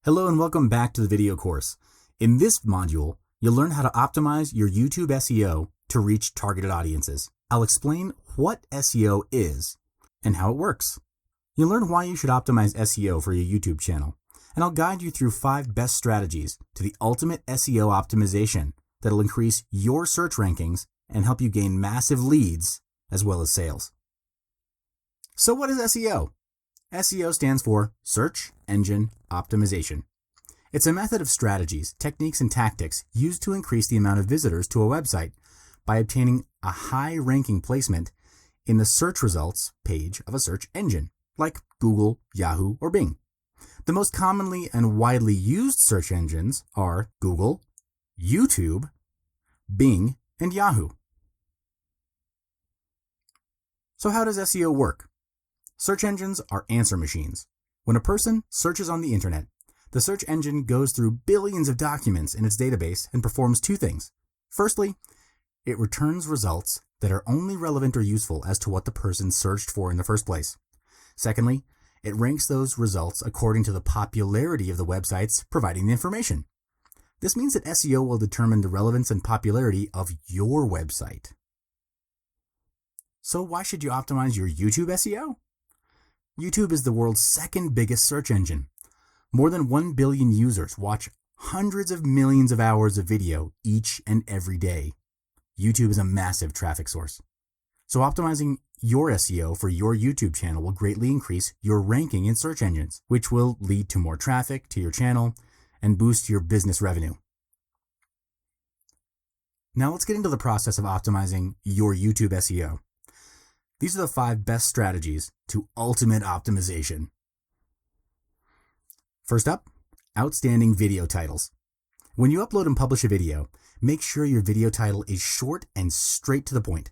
Hello and welcome back to the video course. In this module, you'll learn how to optimize your YouTube SEO to reach targeted audiences. I'll explain what SEO is and how it works. You'll learn why you should optimize SEO for your YouTube channel, and I'll guide you through 5 best strategies to the ultimate SEO optimization that'll increase your search rankings and help you gain massive leads as well as sales. So what is SEO? SEO stands for Search Engine Optimization. It's a method of strategies, techniques, and tactics used to increase the amount of visitors to a website by obtaining a high-ranking placement in the search results page of a search engine, like Google, Yahoo, or Bing. The most commonly and widely used search engines are Google, YouTube, Bing, and Yahoo. So how does SEO work? Search engines are answer machines. When a person searches on the internet, the search engine goes through billions of documents in its database and performs 2 things. Firstly, it returns results that are only relevant or useful as to what the person searched for in the first place. Secondly, it ranks those results according to the popularity of the websites providing the information. This means that SEO will determine the relevance and popularity of your website. So why should you optimize your YouTube SEO? YouTube is the world's second biggest search engine. More than 1 billion users watch hundreds of millions of hours of video each and every day. YouTube is a massive traffic source. So optimizing your SEO for your YouTube channel will greatly increase your ranking in search engines, which will lead to more traffic to your channel and boost your business revenue. Now let's get into the process of optimizing your YouTube SEO. These are the 5 best strategies to ultimate optimization. First up, outstanding video titles. When you upload and publish a video, make sure your video title is short and straight to the point.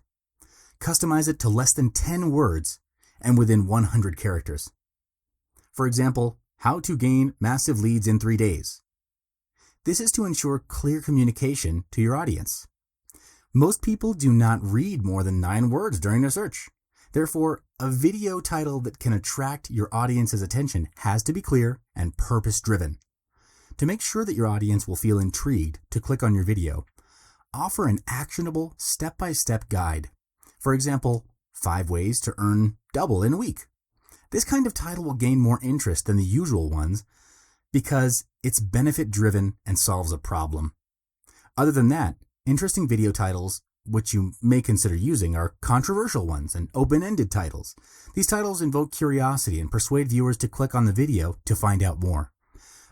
Customize it to less than 10 words and within 100 characters. For example, how to gain massive leads in 3 days. This is to ensure clear communication to your audience. Most people do not read more than 9 words during their search. Therefore, a video title that can attract your audience's attention has to be clear and purpose-driven. To make sure that your audience will feel intrigued to click on your video, offer an actionable step-by-step guide. For example, 5 ways to earn double in a week. This kind of title will gain more interest than the usual ones because it's benefit-driven and solves a problem. Other than that, interesting video titles which you may consider using are controversial ones and open-ended titles. These titles invoke curiosity and persuade viewers to click on the video to find out more.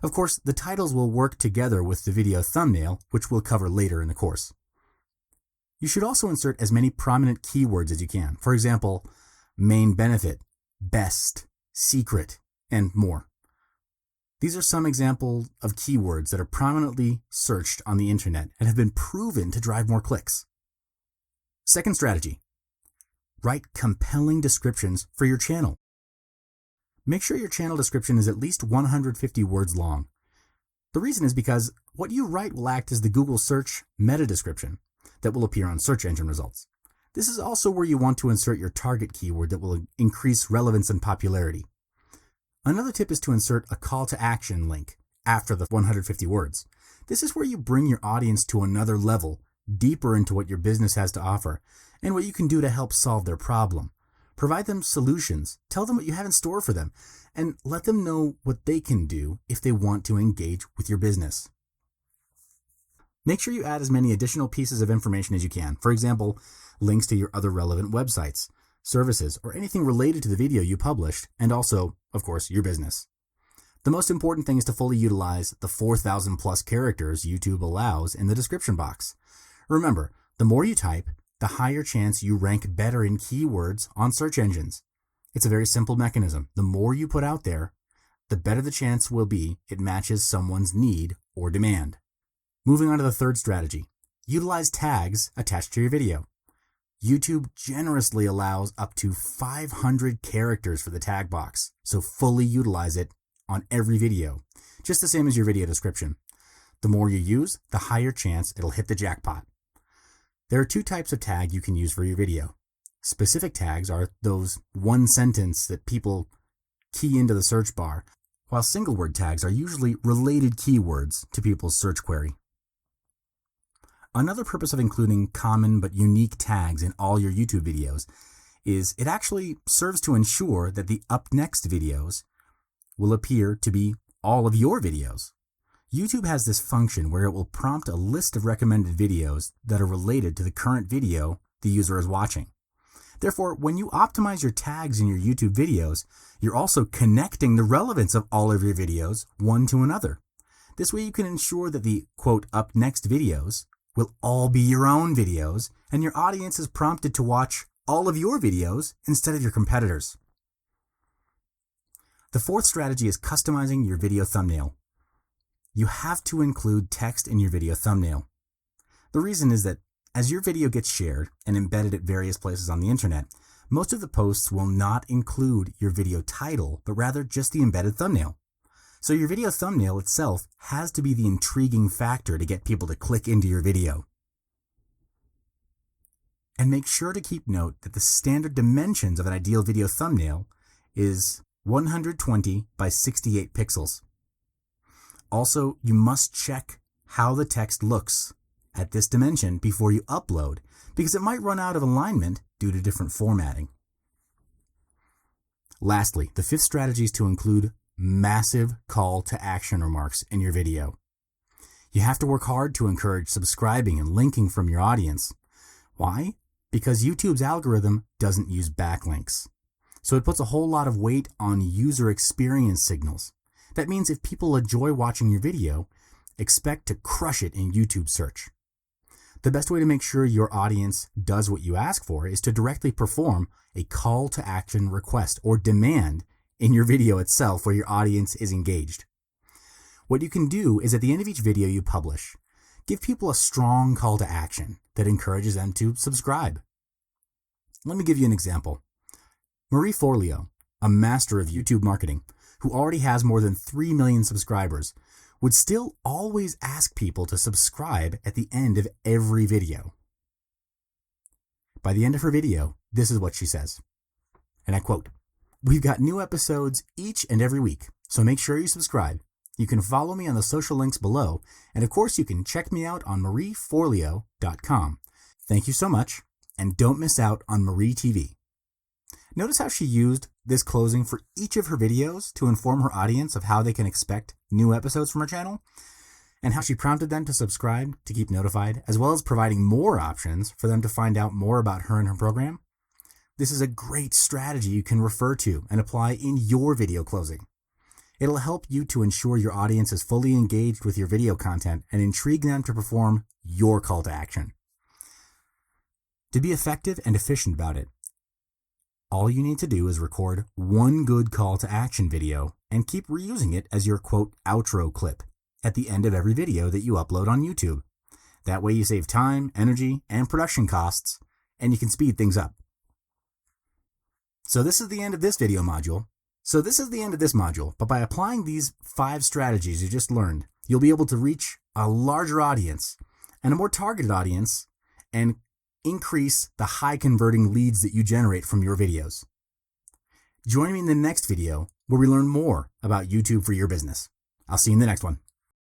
Of course, the titles will work together with the video thumbnail, which we'll cover later in the course. You should also insert as many prominent keywords as you can. For example, main benefit, best, secret, and more. These are some examples of keywords that are prominently searched on the internet and have been proven to drive more clicks. Second strategy, write compelling descriptions for your channel. Make sure your channel description is at least 150 words long. The reason is because what you write will act as the Google search meta description that will appear on search engine results. This is also where you want to insert your target keyword that will increase relevance and popularity. Another tip is to insert a call to action link after the 150 words. This is where you bring your audience to another level, deeper into what your business has to offer and what you can do to help solve their problem. Provide them solutions, tell them what you have in store for them, and let them know what they can do if they want to engage with your business. Make sure you add as many additional pieces of information as you can. For example, links to your other relevant websites, services, or anything related to the video you published, and also, of course, your business. The most important thing is to fully utilize the 4,000 plus characters YouTube allows in the description box. Remember, the more you type, the higher chance you rank better in keywords on search engines. It's a very simple mechanism. The more you put out there, the better the chance will be it matches someone's need or demand. Moving on to the third strategy, utilize tags attached to your video. YouTube generously allows up to 500 characters for the tag box, so fully utilize it on every video, just the same as your video description. The more you use, the higher chance it'll hit the jackpot. There are 2 types of tag you can use for your video. Specific tags are those one sentence that people key into the search bar. while single word tags are usually related keywords to people's search query. Another purpose of including common but unique tags in all your YouTube videos is it actually serves to ensure that the up next videos will appear to be all of your videos. YouTube has this function where it will prompt a list of recommended videos that are related to the current video the user is watching. Therefore, when you optimize your tags in your YouTube videos, you're also connecting the relevance of all of your videos one to another. This way you can ensure that the, quote, up next videos will all be your own videos, and your audience is prompted to watch all of your videos instead of your competitors. The fourth strategy is customizing your video thumbnail. You have to include text in your video thumbnail. The reason is that as your video gets shared and embedded at various places on the internet, most of the posts will not include your video title, but rather just the embedded thumbnail. So your video thumbnail itself has to be the intriguing factor to get people to click into your video. And make sure to keep note that the standard dimensions of an ideal video thumbnail is 120 by 68 pixels. Also, you must check how the text looks at this dimension before you upload, because it might run out of alignment due to different formatting. Lastly, the fifth strategy is to include massive call to action remarks in your video. You have to work hard to encourage subscribing and linking from your audience. Why? Because YouTube's algorithm doesn't use backlinks. So it puts a whole lot of weight on user experience signals. That means if people enjoy watching your video, expect to crush it in YouTube search. The best way to make sure your audience does what you ask for is to directly perform a call to action request or demand in your video itself where your audience is engaged. What you can do is at the end of each video you publish, give people a strong call to action that encourages them to subscribe. Let me give you an example. Marie Forleo, a master of YouTube marketing, who already has more than 3 million subscribers, would still always ask people to subscribe at the end of every video. By the end of her video, this is what she says, and I quote, "We've got new episodes each and every week, so make sure you subscribe. You can follow me on the social links below, and of course you can check me out on marieforleo.com. Thank you so much, and don't miss out on Marie TV." Notice how she used this closing for each of her videos to inform her audience of how they can expect new episodes from her channel, and how she prompted them to subscribe to keep notified, as well as providing more options for them to find out more about her and her program. This is a great strategy you can refer to and apply in your video closing. It'll help you to ensure your audience is fully engaged with your video content and intrigue them to perform your call to action. To be effective and efficient about it, all you need to do is record one good call to action video and keep reusing it as your quote outro clip at the end of every video that you upload on YouTube. That way you save time, energy, and production costs, and you can speed things up. So this is the end of this module, but by applying these 5 strategies you just learned, you'll be able to reach a larger audience and a more targeted audience and increase the high converting leads that you generate from your videos. Join me in the next video where we learn more about YouTube for your business. I'll see you in the next one.